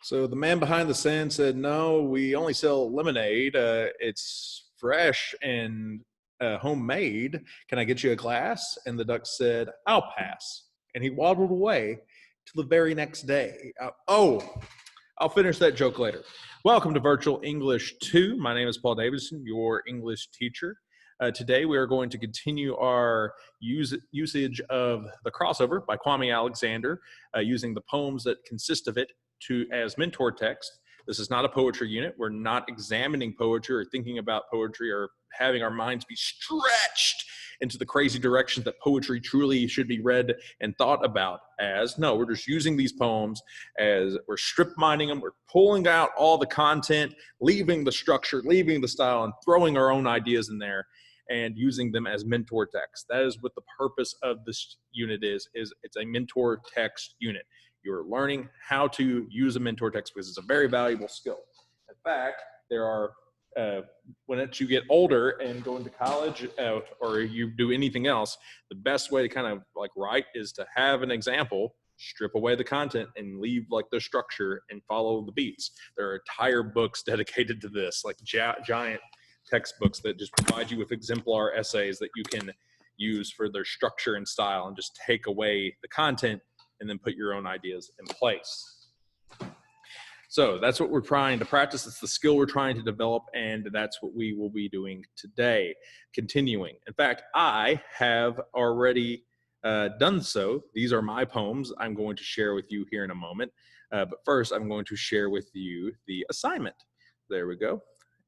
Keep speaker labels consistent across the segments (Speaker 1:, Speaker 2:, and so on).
Speaker 1: So the man behind the stand said, "No, we only sell lemonade. It's fresh and homemade. Can I get you a glass?" And the duck said, "I'll pass." And he waddled away till the very next day. I'll finish that joke later. Welcome to Virtual English 2. My name is Paul Davidson, your English teacher. Today we are going to continue our usage of The Crossover by Kwame Alexander, using the poems that consist of it as mentor text. This is not a poetry unit. We're not examining poetry or thinking about poetry or having our minds be stretched into the crazy directions that poetry truly should be read and thought about as. No, we're just using these poems as we're strip mining them. We're pulling out all the content, leaving the structure, leaving the style, and throwing our own ideas in there and using them as mentor text. That is what the purpose of this unit is it's a mentor text unit. You're learning how to use a mentor text because it's a very valuable skill. In fact, there are, when you get older and go into college or you do anything else, the best way to kind of like write is to have an example, strip away the content and leave like the structure and follow the beats. There are entire books dedicated to this, like giant textbooks that just provide you with exemplar essays that you can use for their structure and style and just take away the content and then put your own ideas in place. So that's what we're trying to practice. It's the skill we're trying to develop, and that's what we will be doing today, continuing. In fact, I have already done so. These are my poems I'm going to share with you here in a moment. But first, I'm going to share with you the assignment. There we go.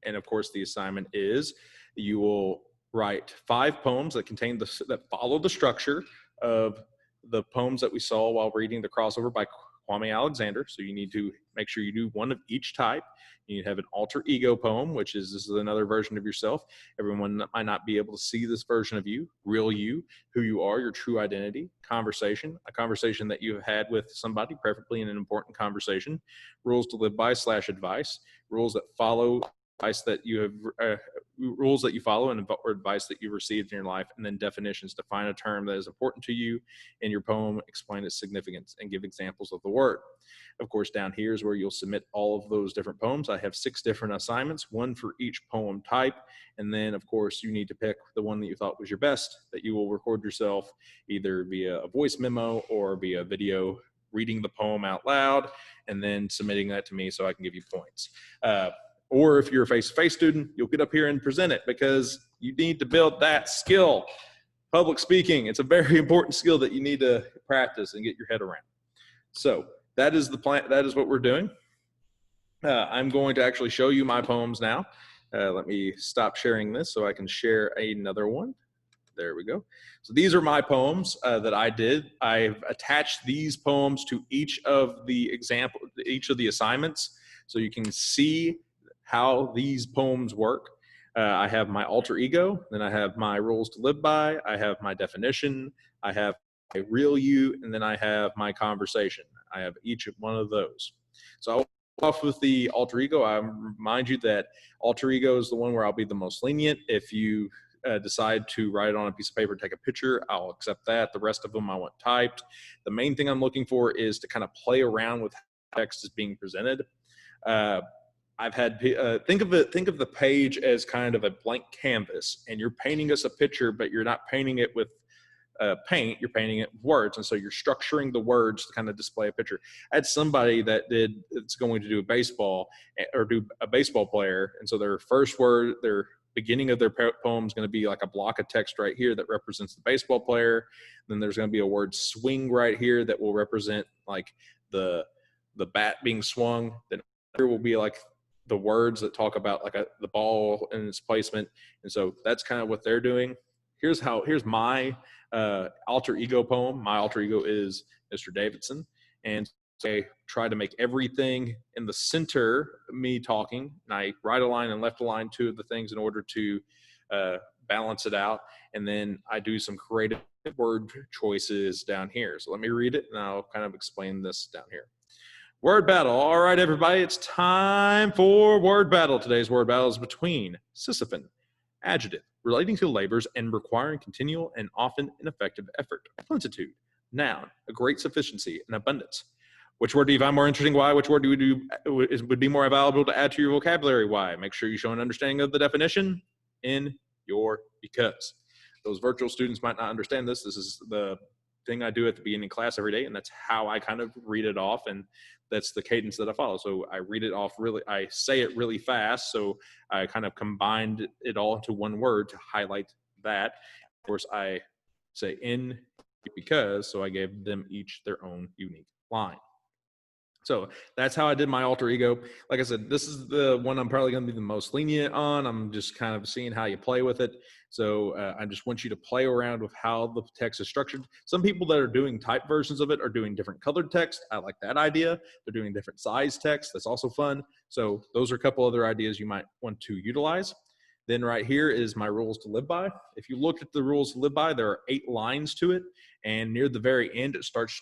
Speaker 1: And of course, the assignment is you will write 5 poems that follow the structure of the poems that we saw while reading The Crossover by Kwame Alexander. So you need to make sure you do one of each type. You need to have an alter ego poem, this is another version of yourself. Everyone might not be able to see this version of you, real you, who you are, your true identity. Conversation, a conversation that you have had with somebody, preferably in an important conversation. Rules to live by / advice. Rules that follow advice that you have, rules that you follow and or advice that you've received in your life, and then definitions. Define a term that is important to you in your poem, explain its significance, and give examples of the word. Of course, down here is where you'll submit all of those different poems. I have 6 different assignments, 1 for each poem type, and then of course you need to pick the one that you thought was your best, that you will record yourself either via a voice memo or via video reading the poem out loud and then submitting that to me so I can give you points. Or if you're a face-to-face student, you'll get up here and present it because you need to build that skill. Public speaking, it's a very important skill that you need to practice and get your head around. So that is the plan. That is what we're doing. I'm going to actually show you my poems now. Let me stop sharing this so I can share another one. There we go. So these are my poems that I did. I've attached these poems to each of the assignments so you can see how these poems work. I have my alter ego, then I have my rules to live by, I have my definition, I have a real you, and then I have my conversation. I have each one of those. So I'll off with the alter ego. I remind you that alter ego is the one where I'll be the most lenient. If you decide to write it on a piece of paper, take a picture, I'll accept that. The rest of them I want typed. The main thing I'm looking for is to kind of play around with how text is being presented. I've had think of the page as kind of a blank canvas, and you're painting us a picture, but you're not painting it with paint. You're painting it with words, and so you're structuring the words to kind of display a picture. I had somebody that's going to do a baseball or do a baseball player, and so their first word, their beginning of their poem is going to be like a block of text right here that represents the baseball player. Then there's going to be a word swing right here that will represent like the bat being swung. Then there will be like the words that talk about like the ball and its placement. And so that's kind of what they're doing. Here's my alter ego poem. My alter ego is Mr. Davidson. And I try to make everything in the center, me talking, and I right align and left align 2 of the things in order to balance it out. And then I do some creative word choices down here. So let me read it and I'll kind of explain this down here. Word battle. All right, everybody, it's time for word battle. Today's word battle is between Sisyphon, adjective, relating to labors and requiring continual and often ineffective effort. Plenitude, noun, a great sufficiency and abundance. Which word do you find more interesting? Why? Which word would be more valuable to add to your vocabulary? Why? Make sure you show an understanding of the definition in your because. Those virtual students might not understand this. This is the thing I do at the beginning of class every day, and that's how I kind of read it off, and that's the cadence that I follow. So I read it off I say it really fast, so I kind of combined it all into one word to highlight that. Of course, I say in because, so I gave them each their own unique line. So that's how I did my alter ego. Like I said, this is the one I'm probably going to be the most lenient on. I'm just kind of seeing how you play with it. So I just want you to play around with how the text is structured. Some people that are doing typed versions of it are doing different colored text. I like that idea. They're doing different size text. That's also fun. So those are a couple other ideas you might want to utilize. Then right here is my rules to live by. If you look at the rules to live by, there are 8 lines to it. And near the very end, it starts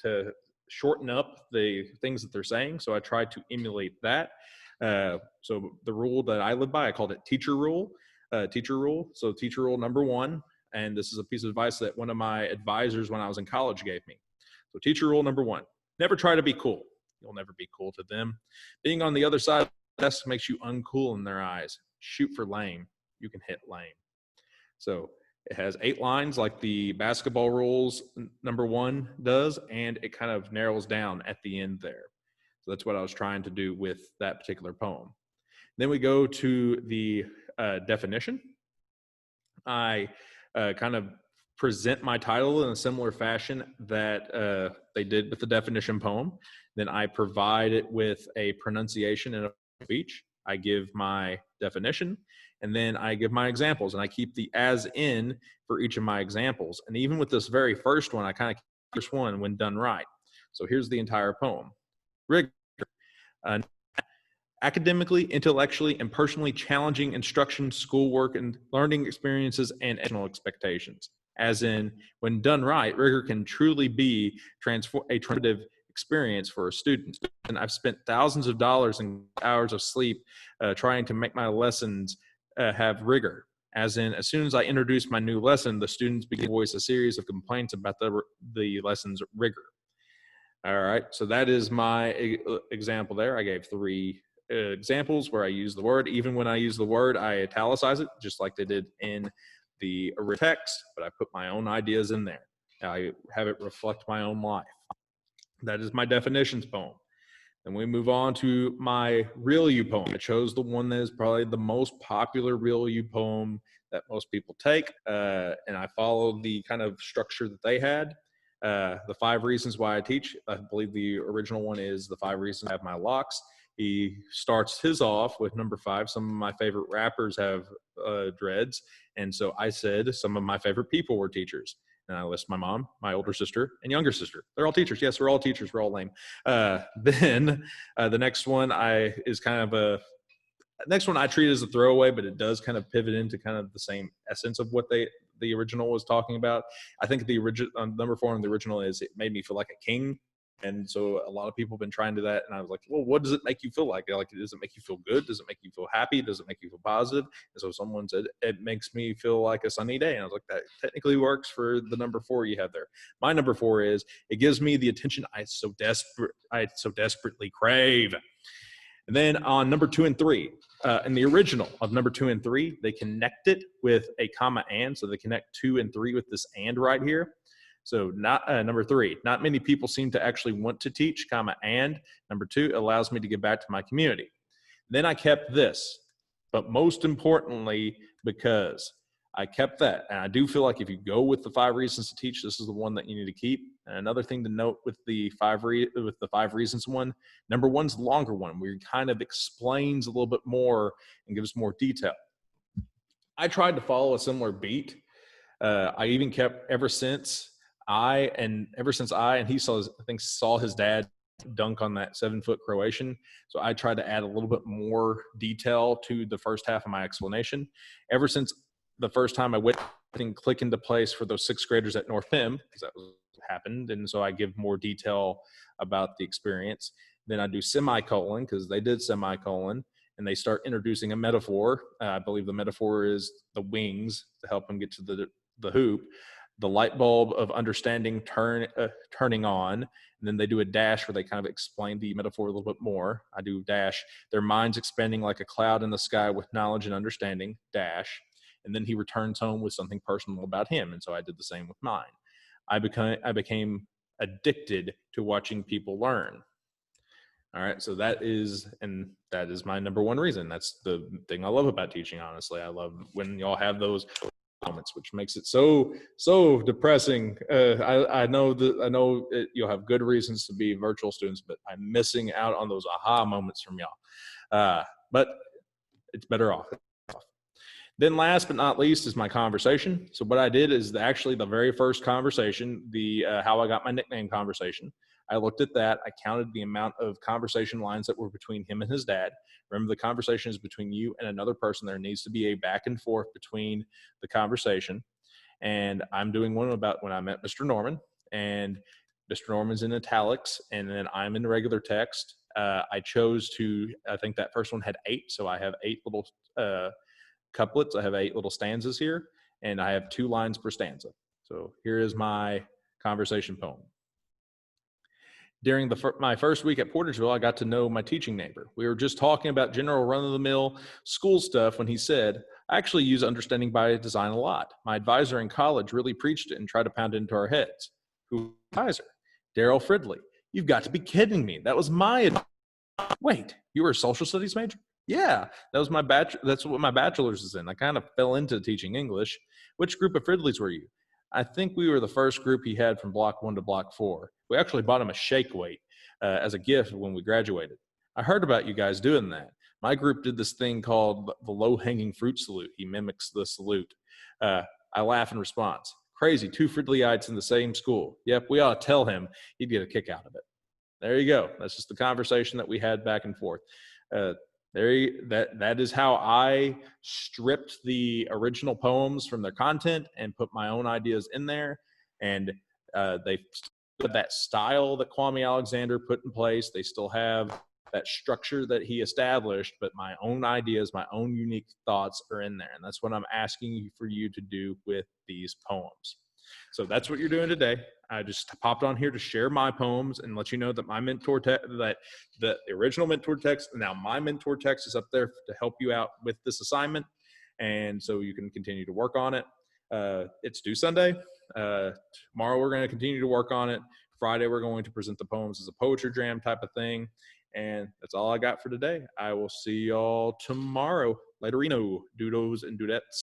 Speaker 1: to shorten up the things that they're saying. So I try to emulate that. So the rule that I live by, I called it teacher rule. So teacher rule number 1, and this is a piece of advice that one of my advisors when I was in college gave me. So teacher rule number 1, never try to be cool. You'll never be cool to them. Being on the other side of the desk makes you uncool in their eyes. Shoot for lame. You can hit lame. So it has 8 lines like the basketball rules number 1 does, and it kind of narrows down at the end there. So that's what I was trying to do with that particular poem. Then we go to the definition. I kind of present my title in a similar fashion that they did with the definition poem. Then I provide it with a pronunciation and a speech. I give my definition, and then I give my examples, and I keep the as in for each of my examples. And even with this very first one, I kind of keep the first one when done right. So here's the entire poem. Rigor. Academically, intellectually, and personally challenging instruction, schoolwork, and learning experiences and educational expectations. As in, when done right, rigor can truly be a transformative experience for a student. And I've spent thousands of dollars and hours of sleep trying to make my lessons have rigor. As in, as soon as I introduce my new lesson, the students begin to voice a series of complaints about the lesson's rigor. All right, so that is my example there. I gave 3 examples where I use the word. Even when I use the word, I italicize it, just like they did in the original text, but I put my own ideas in there. I have it reflect my own life. That is my definitions poem. Then we move on to my real you poem. I chose the one that is probably the most popular real you poem that most people take, and I followed the kind of structure that they had. The 5 reasons why I teach. I believe the original one is the 5 reasons I have my locks. He starts his off with number 5. Some of my favorite rappers have dreads. And so I said some of my favorite people were teachers. And I list my mom, my older sister, and younger sister. They're all teachers. Yes, we're all teachers. We're all lame. Then the next one is kind of a next one I treat as a throwaway, but it does kind of pivot into kind of the same essence of what the original was talking about. I think the original number 4 on the original is it made me feel like a king. And so a lot of people have been trying to do that. And I was like, well, what does it make you feel like? Like, does it make you feel good? Does it make you feel happy? Does it make you feel positive? And so someone said, it makes me feel like a sunny day. And I was like, that technically works for the number 4 you have there. My number 4 is, it gives me the attention I so desperately crave. And then on number 2 and 3, in the original of number 2 and 3, they connect it with a comma and. So they connect 2 and 3 with this and right here. So not number 3, not many people seem to actually want to teach, comma, and. Number 2, allows me to give back to my community. Then I kept this, but most importantly, because I kept that. And I do feel like if you go with the 5 reasons to teach, this is the one that you need to keep. And another thing to note with the 5 reasons one, number 1's the longer one, where it kind of explains a little bit more and gives more detail. I tried to follow a similar beat. I even kept ever since I and he saw his dad dunk on that 7-foot Croatian. So I tried to add a little bit more detail to the first half of my explanation. Ever since the first time I went and click into place for those 6th graders at North Pim, because that was what happened. And so I give more detail about the experience. Then I do semicolon, because they did semicolon, and they start introducing a metaphor. I believe the metaphor is the wings to help them get to the hoop. the light bulb of understanding turning on, and then they do a dash where they kind of explain the metaphor a little bit more. I do dash, their minds expanding like a cloud in the sky with knowledge and understanding, dash. And then he returns home with something personal about him. And so I did the same with mine. I became addicted to watching people learn. All right. So that is my number one reason. That's the thing I love about teaching, honestly. I love when y'all have those moments, which makes it so depressing. I know you'll have good reasons to be virtual students, but I'm missing out on those aha moments from y'all. But it's better off. Then last but not least is my conversation. So what I did is actually the very first conversation, the how I got my nickname conversation. I looked at that. I counted the amount of conversation lines that were between him and his dad. Remember, the conversation is between you and another person. There needs to be a back and forth between the conversation. And I'm doing one about when I met Mr. Norman, and Mr. Norman's in italics, and then I'm in regular text. I think that first one had 8, so I have 8 little couplets. I have 8 little stanzas here, and I have 2 lines per stanza. So here is my conversation poem. During my first week at Portersville, I got to know my teaching neighbor. We were just talking about general run-of-the-mill school stuff when he said, I actually use understanding by design a lot. My advisor in college really preached it and tried to pound it into our heads. Who advisor? Daryl Fridley. You've got to be kidding me. That was my advisor. Wait, you were a social studies major? Yeah, that's what my bachelor's is in. I kind of fell into teaching English. Which group of Fridleys were you? I think we were the first group he had from block 1 to block 4. We actually bought him a shake weight as a gift when we graduated. I heard about you guys doing that. My group did this thing called the low-hanging fruit salute. He mimics the salute. I laugh in response. Crazy, 2 Fridleyites in the same school. Yep, we ought to tell him. He'd get a kick out of it. There you go. That's just the conversation that we had back and forth. That is how I stripped the original poems from their content and put my own ideas in there. And they still have that style that Kwame Alexander put in place. They still have that structure that he established, but my own ideas, my own unique thoughts are in there. And that's what I'm asking for you to do with these poems. So that's what you're doing today. I just popped on here to share my poems and let you know that my mentor that the original mentor text, now my mentor text is up there to help you out with this assignment. And so you can continue to work on it. It's due Sunday. Tomorrow we're going to continue to work on it. Friday we're going to present the poems as a poetry jam type of thing. And that's all I got for today. I will see y'all tomorrow. Laterino, dudos and dudettes.